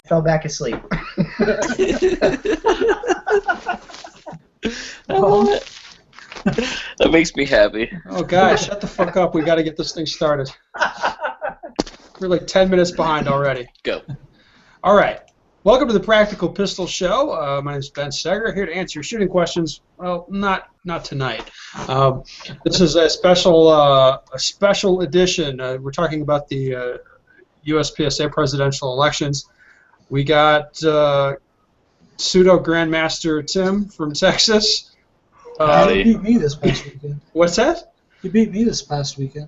fell back asleep. I love it. That makes me happy. Oh, guys, shut the fuck up. We got to get this thing started. We're like 10 minutes behind already. Go. All right. Welcome to the Practical Pistol Show. My name is Ben Steger, here to answer your shooting questions. Well, not tonight. This is a special edition. We're talking about the USPSA presidential elections. We got pseudo Grandmaster Tim from Texas. You beat me this past weekend. What's that? You beat me this past weekend.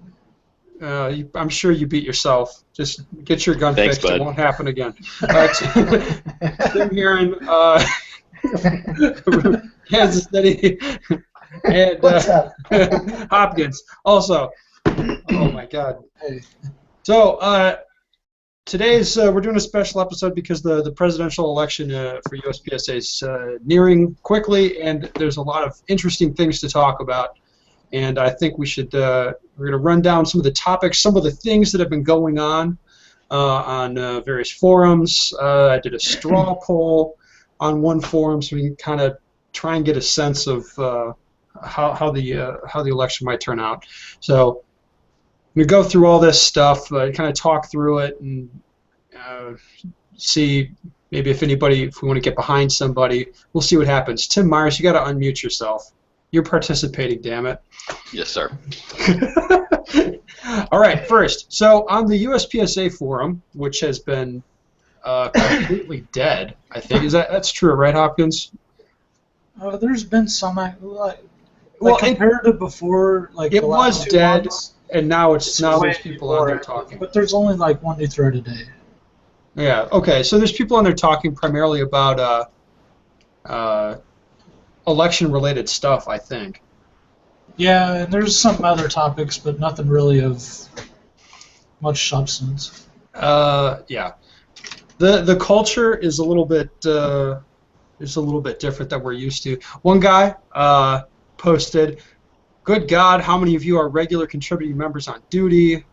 I'm sure you beat yourself. Just get your gun Thanks, fixed. bud. It won't happen again. Tim Heron, Kansas City, and What's up? Hopkins. Also, oh my God. Hey. So today's we're doing a special episode because the presidential election for USPSA is nearing quickly, and there's a lot of interesting things to talk about. And I think we should we're going to run down some of the topics, some of the things that have been going on various forums. I did a straw poll on one forum, so we can kind of try and get a sense of how the election might turn out. So I'm going to go through all this stuff, kind of talk through it, and see maybe if we want to get behind somebody, we'll see what happens. Tim Myers, you got to unmute yourself. You're participating, damn it. Yes, sir. All right, first, so on the USPSA forum, which has been completely dead, I think. That's true, right, Hopkins? There's been some Well, compared to before, like it the was last 2 dead, months, and now there's way people on there before. talking. but there's only like one new thread a day. Yeah. Okay. So there's people on there talking primarily about election-related stuff, I think. Yeah, and there's some other topics, but nothing really of much substance. Yeah. The culture is a little bit different than we're used to. One guy posted, "Good God, how many of you are regular contributing members on duty?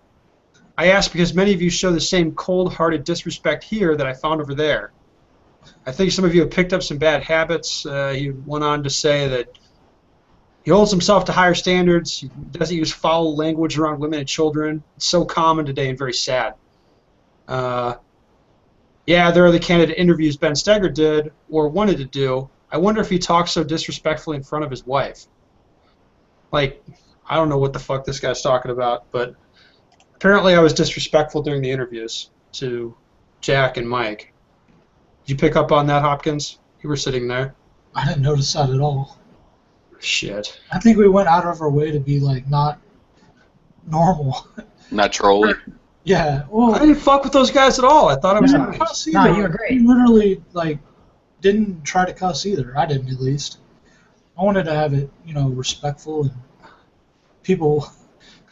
I ask because many of you show the same cold-hearted disrespect here that I found over there. I think some of you have picked up some bad habits." He went on to say that he holds himself to higher standards. He doesn't use foul language around women and children. It's so common today and very sad. Yeah, there are the candidate interviews Ben Steger did or wanted to do. I wonder if he talks so disrespectfully in front of his wife. Like, I don't know what the fuck this guy's talking about, but apparently I was disrespectful during the interviews to Jack and Mike. Did you pick up on that, Hopkins? You were sitting there. I didn't notice that at all. Shit. I think we went out of our way to be like not normal. Not trolling. Yeah, I well, didn't fuck with those guys at all. I thought it was didn't nice. cuss No, either. you were great. We literally didn't try to cuss either. I didn't, at least. I wanted to have it, respectful, and people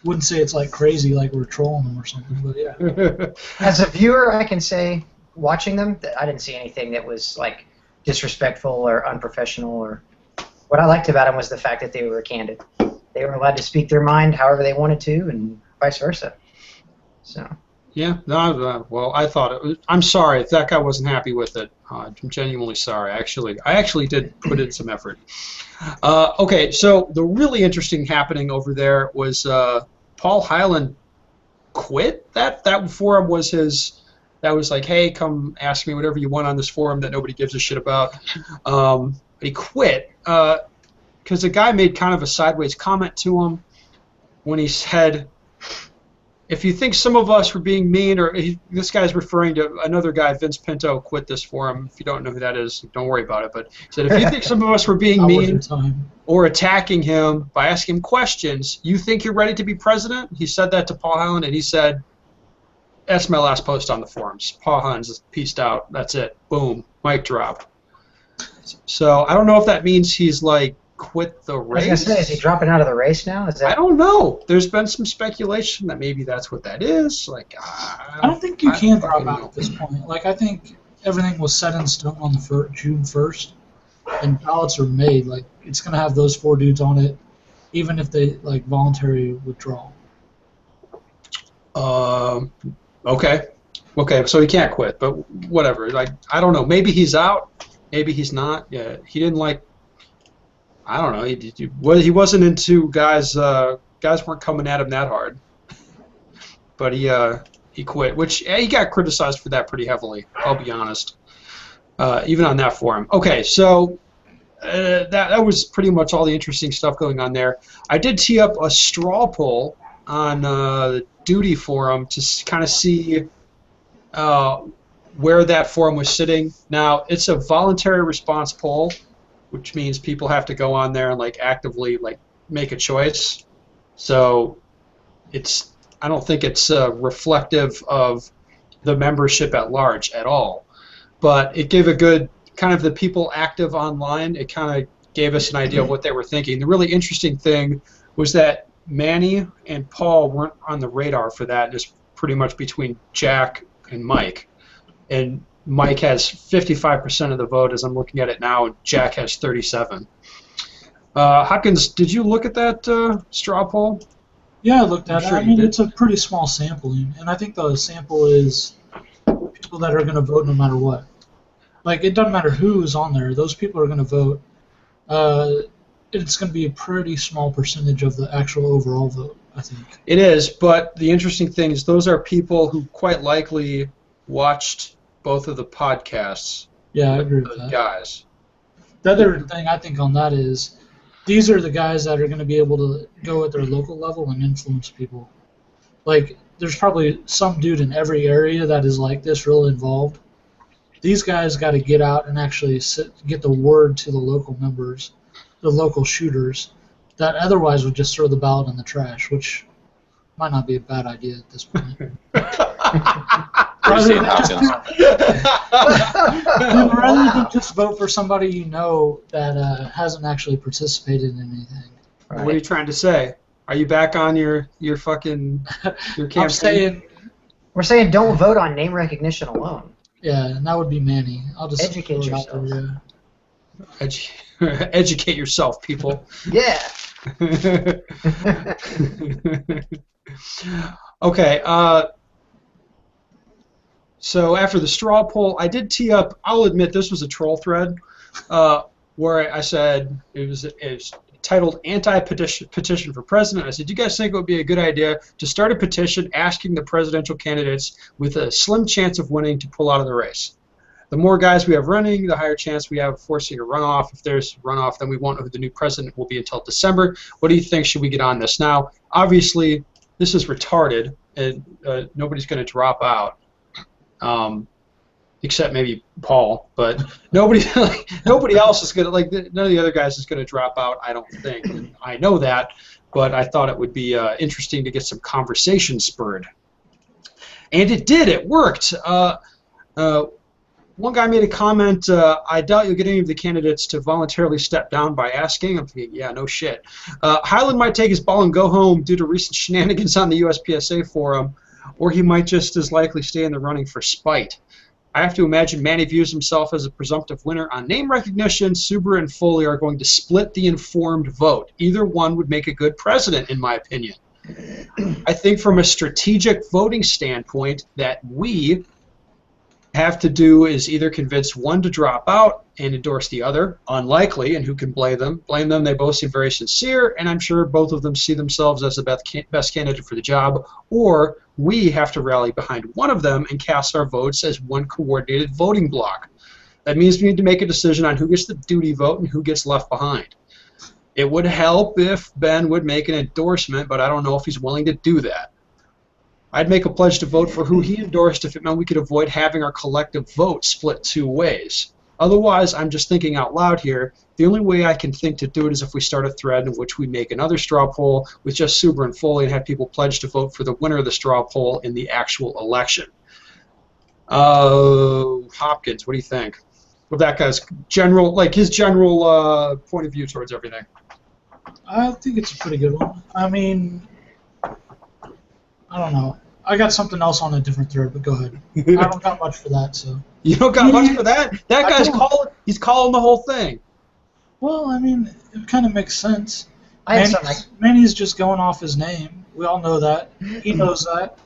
wouldn't say it's like crazy, like we're trolling them or something. But yeah, As a viewer, I can say, watching them, that I didn't see anything that was like disrespectful or unprofessional. Or what I liked about them was the fact that they were candid. They were allowed to speak their mind however they wanted to, and vice versa. So. Yeah, no, well, I thought it was. I'm sorry if that guy wasn't happy with it. I'm genuinely sorry. I actually did put in some effort. Okay, so the really interesting happening over there was Paul Hyland quit. That forum was his. That was like, hey, come ask me whatever you want on this forum that nobody gives a shit about. But he quit because the guy made kind of a sideways comment to him when he said, if you think some of us were being mean, this guy's referring to another guy, Vince Pinto, quit this forum. If you don't know who that is, don't worry about it. But he said, if you think some of us were being mean or attacking him by asking him questions, you think you're ready to be president? He said that to Paul Hyland, and he said, that's my last post on the forums. Paul Hyland's peaced out. That's it. Boom. Mic drop. So I don't know if that means he's like quit the race. I was gonna say, is he dropping out of the race now? Is that? I don't know. There's been some speculation that maybe that's what that is. Like, I don't think you can drop out at this point. Like, I think everything was set in stone on the June 1st, and ballots are made. Like, it's gonna have those 4 dudes on it, even if they like voluntary withdrawal. Okay. Okay, so he can't quit, but whatever. Like, I don't know. Maybe he's out. Maybe he's not. Yeah, he didn't like. I don't know. He wasn't into guys. Guys weren't coming at him that hard. But he quit, which he got criticized for that pretty heavily. I'll be honest. Even on that forum. Okay, so that was pretty much all the interesting stuff going on there. I did tee up a straw poll on the Duty forum to kind of see where that forum was sitting. Now, it's a voluntary response poll, which means people have to go on there and like actively like make a choice. So I don't think it's reflective of the membership at large at all. But it gave a good kind of the people active online. It kind of gave us an idea of what they were thinking. The really interesting thing was that Manny and Paul weren't on the radar for that. It's pretty much between Jack and Mike. And Mike has 55% of the vote as I'm looking at it now, and Jack has 37. Hopkins, did you look at that straw poll? Yeah, I looked at it. Sure I mean, it's a pretty small sampling, and I think the sample is people that are going to vote no matter what. Like, it doesn't matter who's on there. Those people are going to vote. It's going to be a pretty small percentage of the actual overall vote, I think. It is, but the interesting thing is those are people who quite likely watched both of the podcasts. Yeah, I agree with that. Guys. The other thing I think on that is these are the guys that are going to be able to go at their local level and influence people. Like, there's probably some dude in every area that is like this, real involved. These guys got to get out and actually get the word to the local members, the local shooters, that otherwise would just throw the ballot in the trash, which might not be a bad idea at this point. rather than just vote for somebody you know that hasn't actually participated in anything. Right. What are you trying to say? Are you back on your campaign? We're saying don't vote on name recognition alone. Yeah, and that would be Manny. I'll just educate yourself. Educate yourself, people. Yeah. Okay. So after the straw poll, I did tee up. I'll admit this was a troll thread, where I said it was titled "Anti-Petition for President." I said, "Do you guys think it would be a good idea to start a petition asking the presidential candidates with a slim chance of winning to pull out of the race? The more guys we have running, the higher chance we have of forcing a runoff. If there's runoff, then we won't know who the new president will be until December. What do you think? Should we get on this now?" Obviously, this is retarded, and nobody's going to drop out. Except maybe Paul, but nobody else is gonna none of the other guys is gonna drop out. I don't think. And I know that, but I thought it would be interesting to get some conversation spurred, and it did. It worked. One guy made a comment. I doubt you'll get any of the candidates to voluntarily step down by asking. I'm thinking, yeah, no shit. Highland might take his ball and go home due to recent shenanigans on the USPSA forum, or he might just as likely stay in the running for spite. I have to imagine Manny views himself as a presumptive winner on name recognition. Subaru and Foley are going to split the informed vote. Either one would make a good president, in my opinion. I think from a strategic voting standpoint that we have to do is either convince one to drop out and endorse the other. Unlikely, and who can blame them? They both seem very sincere, and I'm sure both of them see themselves as the best candidate for the job. Or we have to rally behind one of them and cast our votes as one coordinated voting bloc. That means we need to make a decision on who gets the duty vote and who gets left behind. It would help if Ben would make an endorsement, but I don't know if he's willing to do that. I'd make a pledge to vote for who he endorsed if it meant we could avoid having our collective vote split two ways. Otherwise, I'm just thinking out loud here, the only way I can think to do it is if we start a thread in which we make another straw poll with just Subaru and Foley and have people pledge to vote for the winner of the straw poll in the actual election. Hopkins, what do you think? Well, that guy's general, his general point of view towards everything. I think it's a pretty good one. I mean, I don't know. I got something else on a different thread, but go ahead. I don't got much for that, so. You don't got much for that? That guy's he's calling the whole thing. Well, I mean, it kind of makes sense. Manny's just going off his name. We all know that. He knows that.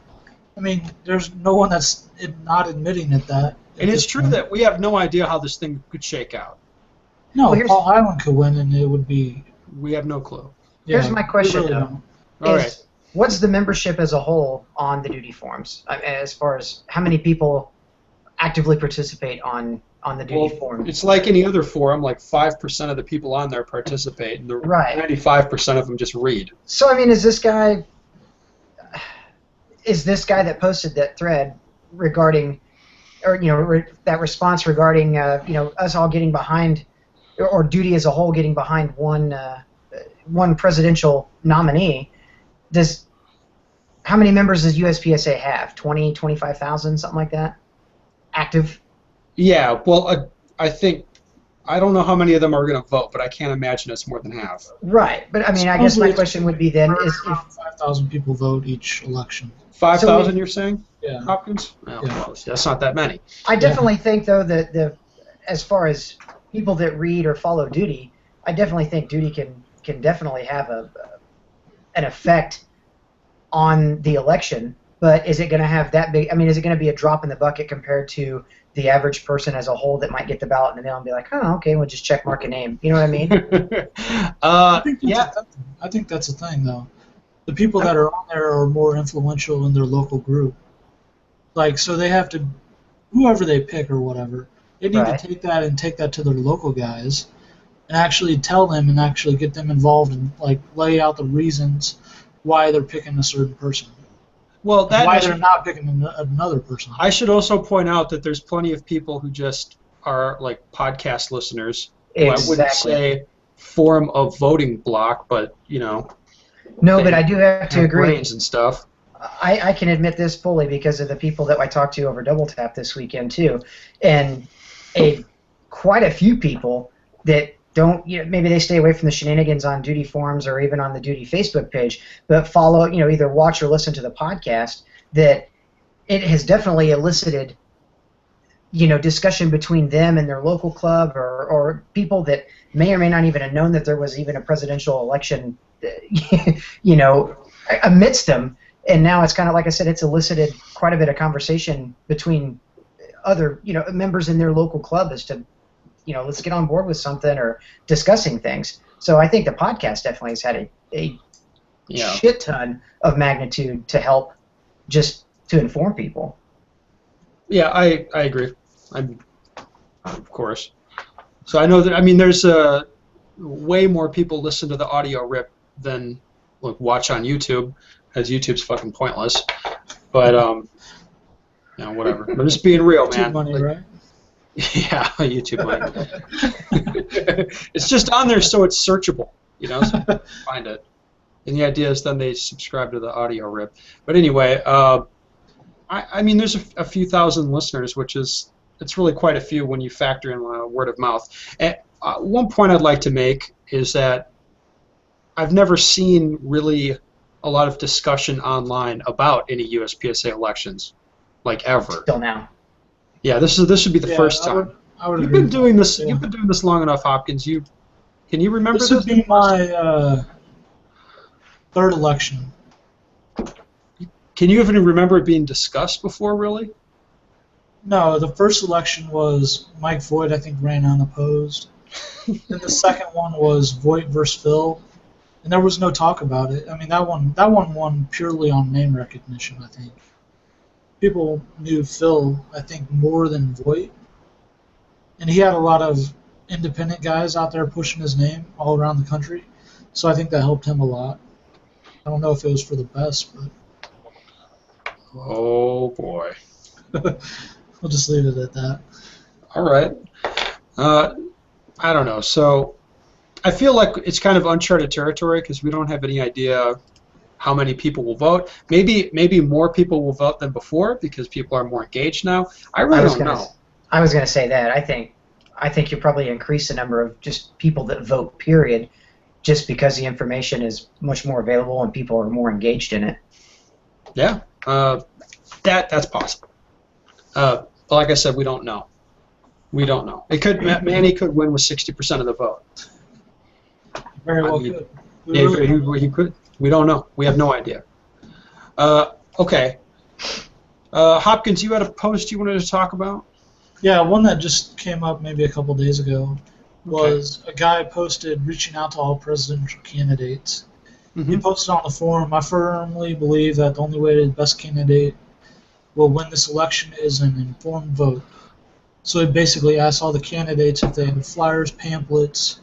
I mean, there's no one that's not admitting that. And it's true that we have no idea how this thing could shake out. No, Well, Paul Island could win, and it would be. We have no clue. Here's my question, we really though. don't. All right. What's the membership as a whole on the duty forums? As far as how many people actively participate on the duty forum? It's like any other forum. Like 5% of the people on there participate, and the 95% of them just read. So I mean, is this guy that posted that thread regarding, or that response regarding us all getting behind, or duty as a whole getting behind one presidential nominee? How many members does USPSA have? 20, 25,000, something like that? Active? Yeah, well, I don't know how many of them are going to vote, but I can't imagine it's more than half. Right, but I mean, I guess my question would be then is if 5,000 people vote each election. 5,000, you're saying? Yeah. Hopkins? Yeah. Well, that's not that many. I definitely think, though, that as far as people that read or follow duty, I definitely think duty can definitely have an effect on the election. But is it going to have that big? I mean, is it going to be a drop in the bucket compared to the average person as a whole that might get the ballot in the mail and be like, oh, okay, we'll just check mark a name. You know what I mean? I think that's the thing, though. The people that are on there are more influential in their local group. Like, so they have to, whoever they pick or whatever, they need to take that to their local guys and actually tell them and actually get them involved and like lay out the reasons why they're picking a certain person. Well, why they're not picking another person. I should also point out that there's plenty of people who just are like podcast listeners. Who I wouldn't say form a voting block, but No, but I do have to agree. Brains and stuff. I can admit this fully because of the people that I talked to over Double Tap this weekend too, and quite a few people that don't, maybe they stay away from the shenanigans on duty forums or even on the duty Facebook page, but follow, either watch or listen to the podcast, that it has definitely elicited, discussion between them and their local club or people that may or may not even have known that there was even a presidential election, amidst them. And now it's kind of, like I said, it's elicited quite a bit of conversation between other, members in their local club as to, let's get on board with something or discussing things. So I think the podcast definitely has had a shit ton of magnitude to help just to inform people. Yeah, I agree. Of course. So I know that, there's way more people listen to the audio rip than watch on YouTube, as YouTube's fucking pointless. But, whatever. I'm just being real, man. YouTube money, right? Yeah, YouTube money. It's just on there so it's searchable, so you can find it. And the idea is then they subscribe to the audio rip. But anyway, there's a few thousand listeners, which it's really quite a few when you factor in word of mouth. And one point I'd like to make is that I've never seen really a lot of discussion online about any USPSA elections, ever. Till now. Yeah, this would be the first time. I would You've agree been doing this. Yeah. You've been doing this long enough, Hopkins. Can you remember this? This would be my third election. Can you even remember it being discussed before, really? No, the first election was Mike Voigt, I think, ran unopposed. Then the second one was Voigt versus Phil, and there was no talk about it. That one won purely on name recognition, I think. People knew Phil, I think, more than Voigt. And he had a lot of independent guys out there pushing his name all around the country. So I think that helped him a lot. I don't know if it was for the best, but... Oh, boy. We'll just leave it at that. All right. I don't know. So I feel like it's kind of uncharted territory because we don't have any idea how many people will vote. Maybe more people will vote than before because people are more engaged now. I really don't know. I was going to say that. I think you'll probably increase the number of just people that vote, period, just because the information is much more available and people are more engaged in it. Yeah, that's possible. But like I said, we don't know. We don't know. It could Manny could win with 60% of the vote. Very well could. He could. We don't know. We have no idea. Okay. Hopkins, you had a post you wanted to talk about? Yeah, one that just came up maybe a couple days ago was a guy posted reaching out to all presidential candidates. He posted on the forum, I firmly believe that the only way the best candidate will win this election is an informed vote. So he basically asked all the candidates if they have flyers, pamphlets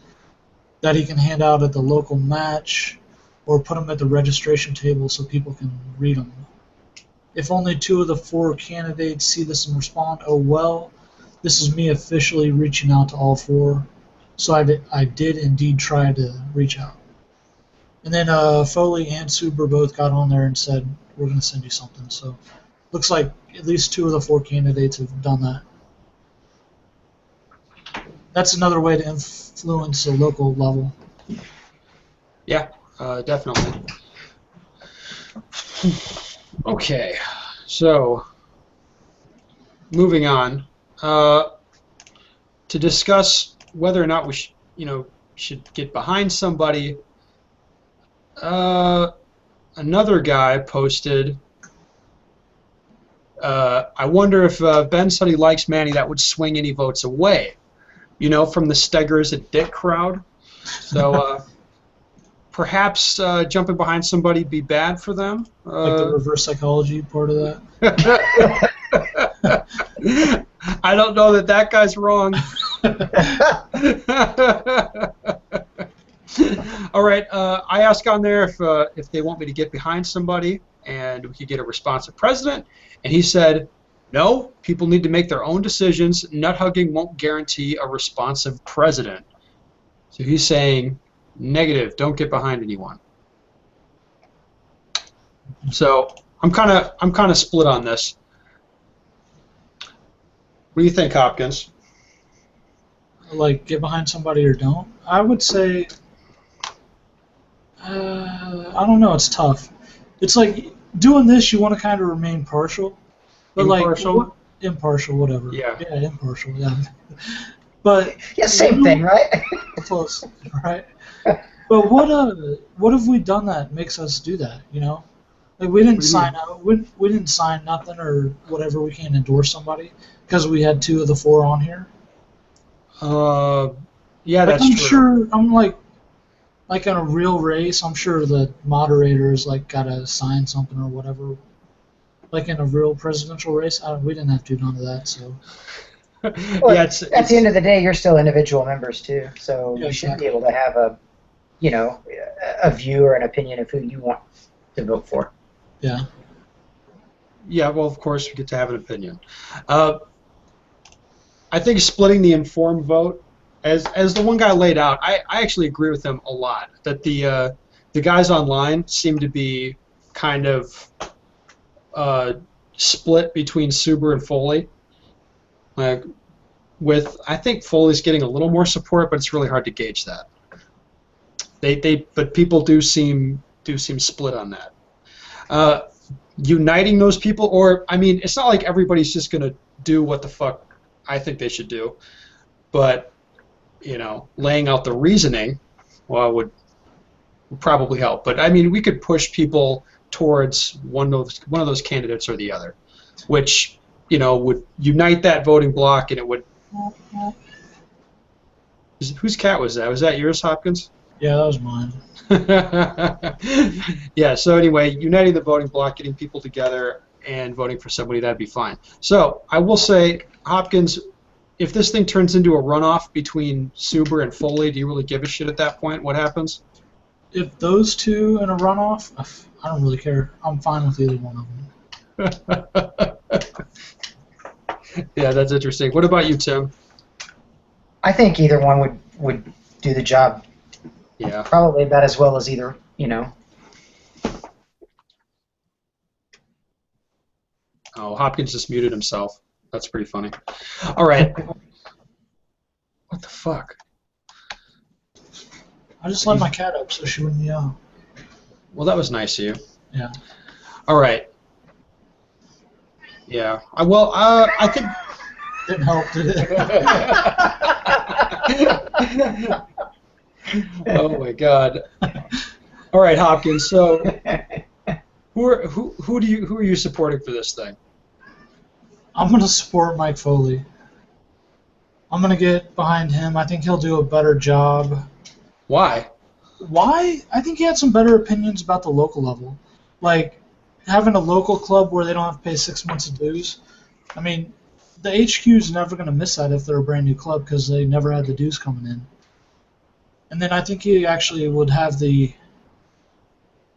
that he can hand out at the local match or put them at the registration table so people can read them. If only 2 of the 4 candidates see this and respond, oh well, this is me officially reaching out to all 4. So I did indeed try to reach out. And then Foley and Suber both got on there and said, we're going to send you something. So looks like at least 2 of the 4 candidates have done that. That's another way to influence the local level. Yeah, definitely. Okay, so moving on to discuss whether or not we should get behind somebody. Another guy posted. I wonder if Ben said he likes Manny, that would swing any votes away. From the Steggers and Dick crowd. So perhaps jumping behind somebody be bad for them. Like the reverse psychology part of that. I don't know that guy's wrong. All right, I asked on there if they want me to get behind somebody and we could get a responsive president, and he said, no, people need to make their own decisions. Nut hugging won't guarantee a responsive president. So he's saying, negative, don't get behind anyone. So I'm kind of split on this. What do you think, Hopkins? Like, get behind somebody or don't? I would say, I don't know, it's tough. It's like, doing this, you want to kind of remain partial. But impartial? Impartial, whatever. Yeah. Yeah, impartial, yeah. But yeah, same thing, right? Close, right? But what have we done that makes us do that, Like, we didn't sign out, we didn't sign nothing or whatever, we can't endorse somebody because we had 2 of the 4 on here. Yeah, that's I'm true. sure, I'm like in a real race, I'm sure the moderators gotta sign something or whatever. Like in a real presidential race, we didn't have to do none of that. So. Well, yeah, at the end of the day, you're still individual members too, so yeah, you should be able to have a view or an opinion of who you want to vote for. Yeah. Yeah, well, of course, we get to have an opinion. I think splitting the informed vote, as the one guy laid out, I actually agree with him a lot. That the guys online seem to be kind of split between Suber and Foley. I think Foley's getting a little more support, but it's really hard to gauge that. But people do seem split on that. Uniting those people, or it's not like everybody's just gonna do what the fuck I think they should do, but laying out the reasoning, well, would probably help. But we could push people towards one of those candidates or the other, which would unite that voting bloc, and it would. Whose cat was that? Was that yours, Hopkins? Yeah, that was mine. Yeah. So anyway, uniting the voting bloc, getting people together, and voting for somebody, that'd be fine. So I will say, Hopkins, if this thing turns into a runoff between Suber and Foley, do you really give a shit at that point? What happens? If those 2 in a runoff, I don't really care. I'm fine with either one of them. Yeah, that's interesting. What about you, Tim? I think either one would do the job. Yeah. Probably about as well as either, Oh, Hopkins just muted himself. That's pretty funny. All right. What the fuck? I just let my cat up so she wouldn't yell. Well, that was nice of you. Yeah. All right. Yeah. I think. Didn't help, did it? Oh my God. All right, Hopkins. So Who are you supporting for this thing? I'm going to support Mike Foley. I'm going to get behind him. I think he'll do a better job. Why? Why? I think he had some better opinions about the local level. Like, having a local club where they don't have to pay 6 months of dues. I mean, the HQ is never going to miss that if they're a brand new club because they never had the dues coming in. And then I think he actually would have the,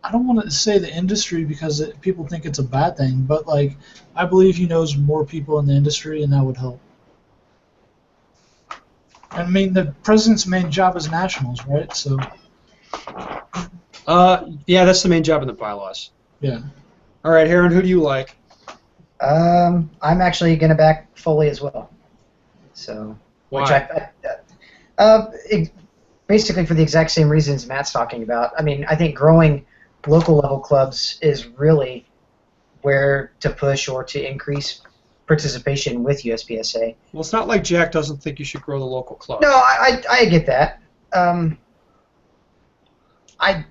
I don't want to say the industry because people think it's a bad thing, but like I believe he knows more people in the industry and that would help. I mean, the president's main job is nationals, right? So. Yeah, that's the main job in the bylaws. Yeah. All right, Heron, who do you like? I'm actually going to back Foley as well. So, Why? basically for the exact same reasons Matt's talking about. I mean, I think growing local level clubs is really where to push or to increase participation with USPSA. Well, it's not like Jack doesn't think you should grow the local club. No, I get that. I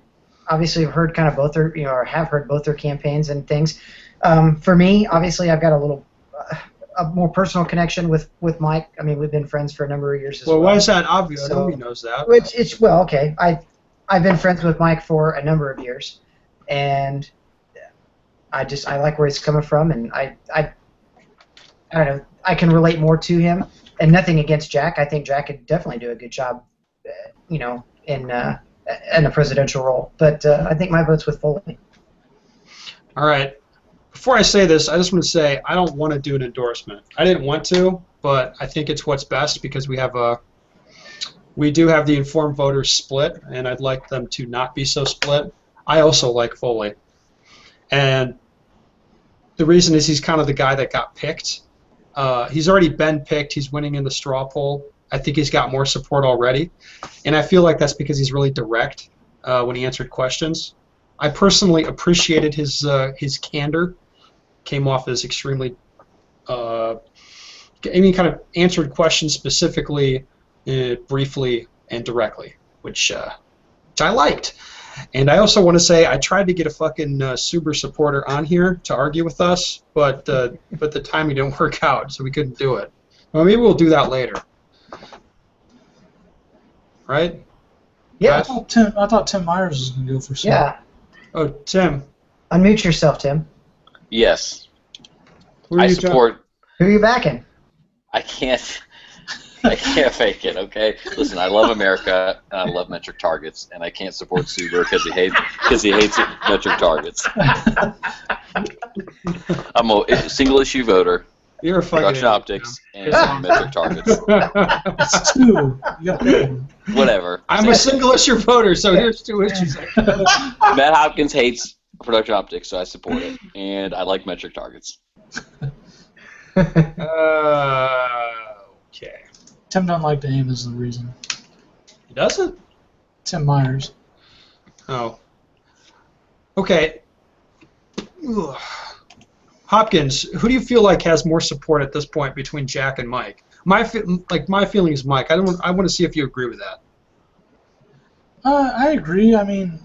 obviously have heard kind of both their, or have heard both their campaigns and things. For me, obviously, I've got a more personal connection with Mike. I mean, we've been friends for a number of years as well. Well, why is that obvious? So, Nobody knows that. Okay. I've been friends with Mike for a number of years, and I like where he's coming from, and I don't know. I can relate more to him, and nothing against Jack. I think Jack could definitely do a good job, in a presidential role. But I think my vote's with Foley. All right. Before I say this, I just want to say I don't want to do an endorsement. I didn't want to, but I think it's what's best because we do have the informed voters split, and I'd like them to not be so split. I also like Foley, and the reason is he's kind of the guy that got picked. He's already been picked. He's winning in the straw poll. I think he's got more support already, and I feel like that's because he's really direct when he answered questions. I personally appreciated his candor. Came off as extremely. Kind of answered questions specifically, briefly, and directly, which I liked. And I also want to say I tried to get a fucking Subaru supporter on here to argue with us, but the timing didn't work out, so we couldn't do it. Well, maybe we'll do that later. Right? Yeah. I thought Tim Myers was going to go for some. Yeah. Oh, Tim. Unmute yourself, Tim. Yes. Who are I you support. Who are you backing? I can't fake it, okay? Listen, I love America, and I love metric targets, and I can't support Subaru because he hates metric targets. I'm a single-issue voter, You're a fucking production idiot, optics, and metric targets. It's two. You got to pick one. Whatever. I'm a single-issue voter, so here's two issues. Matt Hopkins hates production optics, so I support it, and I like metric targets. Okay. Tim doesn't like to aim is the reason. He doesn't? Tim Myers. Oh. Okay. Ugh. Hopkins, who do you feel like has more support at this point between Jack and Mike? My feeling is Mike. I want to see if you agree with that. I agree. I mean,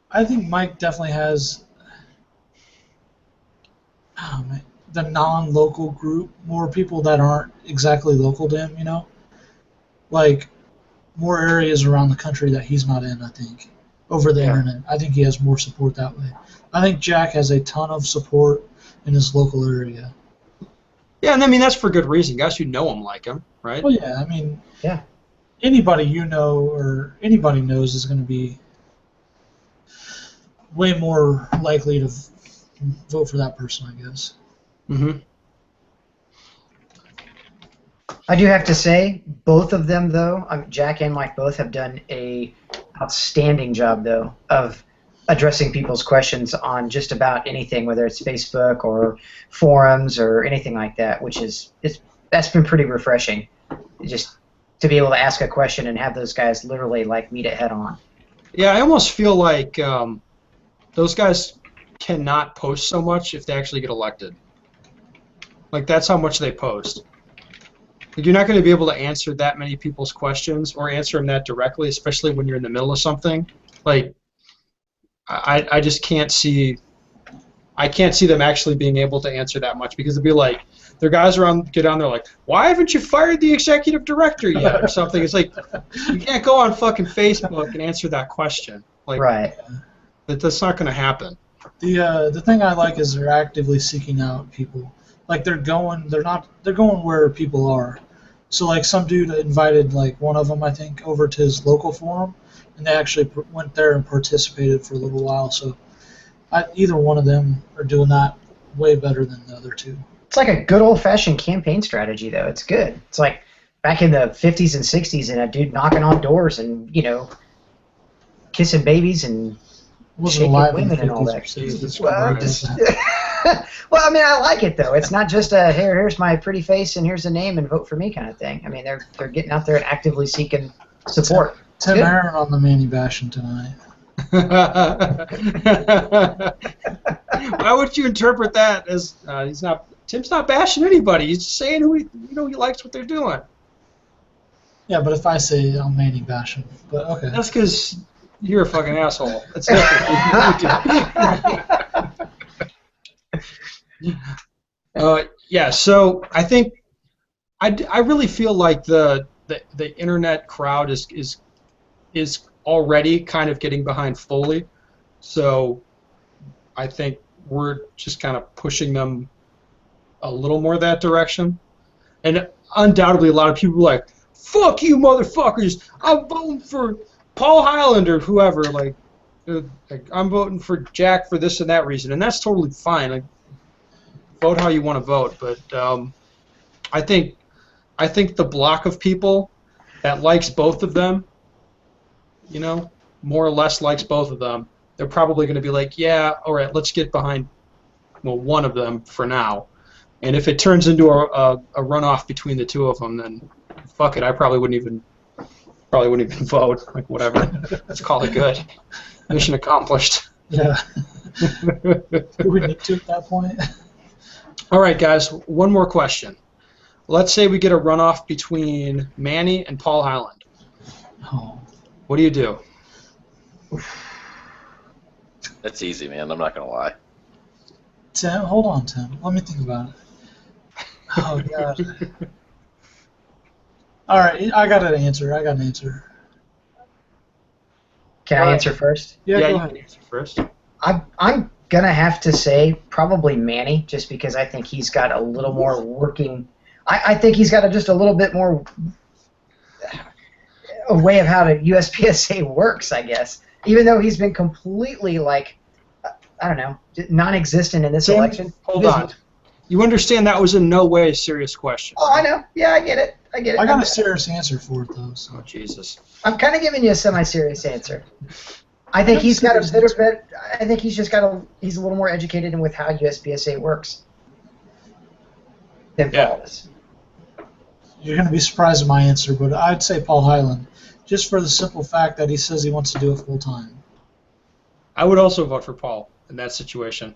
I think Mike definitely has the non-local group, more people that aren't exactly local to him, like more areas around the country that he's not in, I think, over the internet. I think he has more support that way. I think Jack has a ton of support in his local area. Yeah, and I mean, that's for good reason. Guys who know him like him, right? Well, yeah, I mean, Yeah. Anybody you know or anybody knows is going to be way more likely to vote for that person, I guess. Mm-hmm. I do have to say, both of them, though, Jack and Mike both have done a outstanding job, though, of addressing people's questions on just about anything, whether it's Facebook or forums or anything like that, that's been pretty refreshing. Just to be able to ask a question and have those guys literally meet it head on. Yeah, I almost feel like those guys cannot post so much if they actually get elected. Like, that's how much they post. Like, you're not going to be able to answer that many people's questions or answer them that directly, especially when you're in the middle of something. Like, I just can't see. I can't see them actually being able to answer that much because it'd be like their guys get on there like, why haven't you fired the executive director yet or something? It's like you can't go on fucking Facebook and answer that question. Like, Right. that's not going to happen. The thing I like is they're actively seeking out people. Like they're going where people are. So like some dude invited like one of them I think over to his local forum, and they actually went there and participated for a little while. So either one of them are doing that way better than the other two. It's like a good old-fashioned campaign strategy, though. It's good. It's like back in the 50s and 60s, and a dude knocking on doors and kissing babies and shaking women and all that. Jesus Well, Christ. well, I mean, I like it though. It's not just a here's my pretty face and here's a name and vote for me kind of thing. I mean, they're getting out there and actively seeking support. Tim Aaron on the Manny bashing tonight. Why would you interpret that as Tim's not bashing anybody? He's just saying he likes what they're doing. Yeah, but if I say I'm Manny bashing, but okay. That's because you're a fucking asshole. That's different. Yeah. So I think I really feel like the internet crowd is already kind of getting behind Foley, so I think we're just kind of pushing them a little more that direction. And undoubtedly, a lot of people are like, "Fuck you, motherfuckers! I'm voting for Paul Hyland or whoever." Like I'm voting for Jack for this and that reason, and that's totally fine. Like, vote how you want to vote, but I think the block of people that likes both of them, more or less likes both of them, they're probably going to be like, yeah, all right, let's get behind one of them for now. And if it turns into a runoff between the two of them, then fuck it, I probably wouldn't even vote. Like, whatever. Let's call it good. Mission accomplished. Yeah. Do we need to at that point? All right, guys, one more question. Let's say we get a runoff between Manny and Paul Hyland. Oh. What do you do? That's easy, man. I'm not going to lie. Tim, hold on, Tim. Let me think about it. Oh, God. All right, I got an answer. Can I answer first? Yeah, go you ahead. can answer first. I'm gonna have to say probably Manny, just because I think he's got a little more working. I think he's got just a little bit more a way of how the USPSA works, I guess. Even though he's been completely I don't know, non-existent in this Tim, election. Hold on. You understand that was in no way a serious question. Oh, I know. Yeah, I get it. I got a serious answer for it, though. So. Oh, Jesus. I'm kind of giving you a semi-serious answer. I think he's got a better bit. I think he's just he's a little more educated in with how USPSA works than Paul is. You're going to be surprised at my answer, but I'd say Paul Hyland, just for the simple fact that he says he wants to do it full time. I would also vote for Paul in that situation.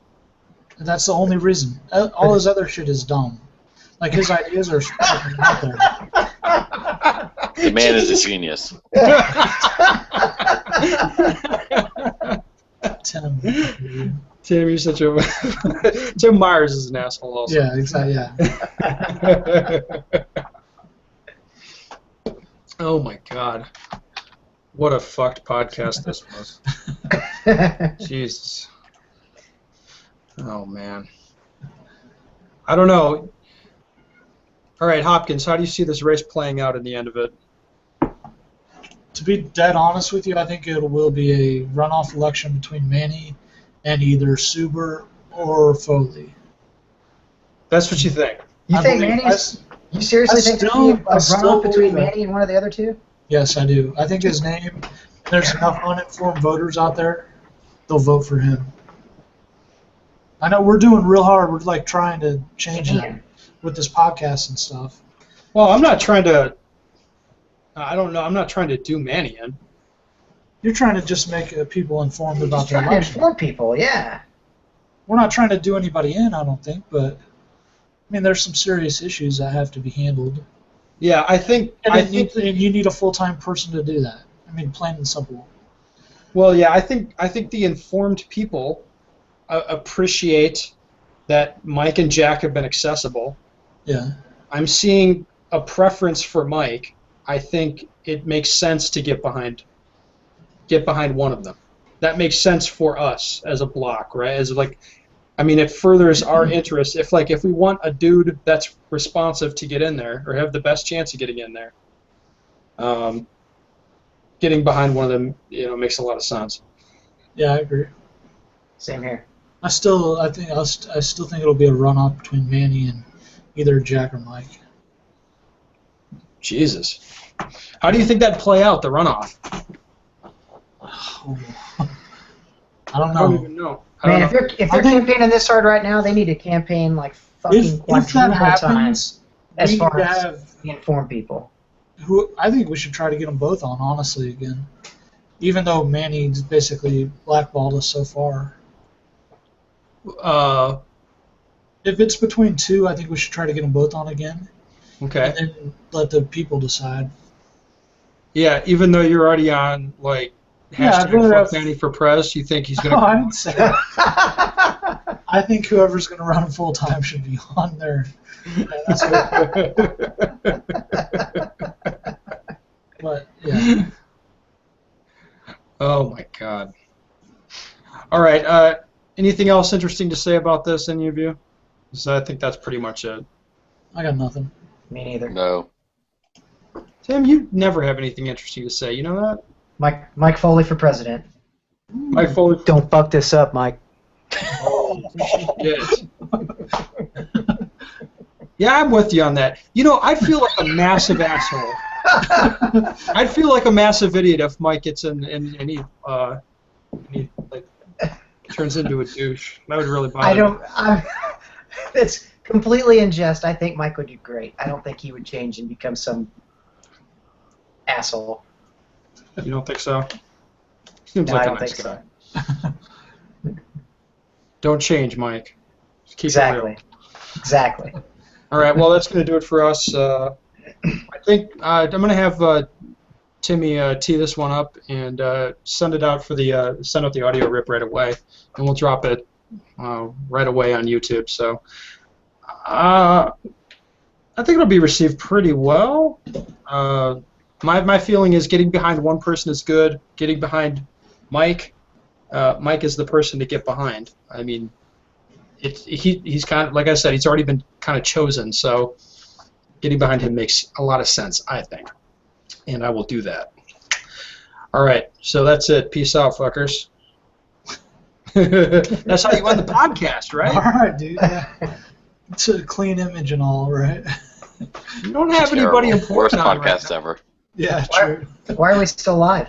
And that's the only reason. All his other shit is dumb. Like, his ideas are fucking out there. The man is a genius. Tim, you're such a... Tim Myers is an asshole also. Yeah, exactly, yeah. Oh, my God. What a fucked podcast this was. Jesus. Oh, man. I don't know. All right, Hopkins, how do you see this race playing out in the end of it? To be dead honest with you, I think it will be a runoff election between Manny and either Suber or Foley. That's what you think? You think Manny's... You seriously think there'll be a runoff between Manny and one of the other two? Yes, I do. I think his name, there's enough uninformed voters out there, they'll vote for him. I know we're doing real hard. We're like trying to change it with this podcast and stuff. Well, I'm not trying to... I don't know. I'm not trying to do Manny in. You're trying to just make people informed about their election. Inform people, yeah. We're not trying to do anybody in, I don't think, but I mean, there's some serious issues that have to be handled. Yeah, I think... And you need a full-time person to do that. I mean, plain and simple. Well, yeah, I think the informed people appreciate that Mike and Jack have been accessible. Yeah. I'm seeing a preference for Mike. I think it makes sense to get behind one of them. That makes sense for us as a block, right? As like, I mean, it furthers our interest. If we want a dude that's responsive to get in there or have the best chance of getting in there, getting behind one of them, makes a lot of sense. Yeah, I agree. Same here. I still think it'll be a runoff between Manny and either Jack or Mike. Jesus. How do you think that'd play out, the runoff? Oh. I don't I know. don't even know. Man, if they're campaigning this hard right now, they need to campaign like fucking If that quadruple happens, times as we far need to as have inform people. I think we should try to get them both on, honestly, again. Even though Manny's basically blackballed us so far. If it's between two, I think we should try to get them both on again. Okay. And then let the people decide. Yeah, even though you're already on, like, I'd rather fuck have- Manny for prez, you think he's going to... Oh, I didn't say that. I think whoever's going to run it full time should be on there. That's But, yeah. Oh, my God. All right, anything else interesting to say about this, any of you? So I think that's pretty much it. I got nothing. Me neither. No. Tim, you never have anything interesting to say. You know that? Mike Foley for president. Mike Foley. Don't fuck this up, Mike. Yes. Yeah, I'm with you on that. I'd feel like a massive asshole. I'd feel like a massive idiot if Mike gets in and he like turns into a douche. That would really bother me. It's completely in jest. I think Mike would do great. I don't think he would change and become some asshole. You don't think so? Seems No, like I a don't nice think guy. so. Don't change, Mike. Just keep it Exactly. real. Exactly. All right. Well, that's going to do it for us. I think I'm going to have Timmy tee this one up and send it out send out the audio rip right away, and we'll drop it right away on YouTube. So I think it'll be received pretty well. My feeling is getting behind one person is good. Getting behind Mike is the person to get behind. I mean, he's kind of, like I said, he's already been kind of chosen, so getting behind him makes a lot of sense, I think, and I will do that. All right, so that's it. Peace out, fuckers. That's how you end the podcast, right? All right, dude. Yeah. It's a clean image and all, right? You don't have anybody Terrible. important Worst on right podcast now. ever. Yeah, true. Why are we still live?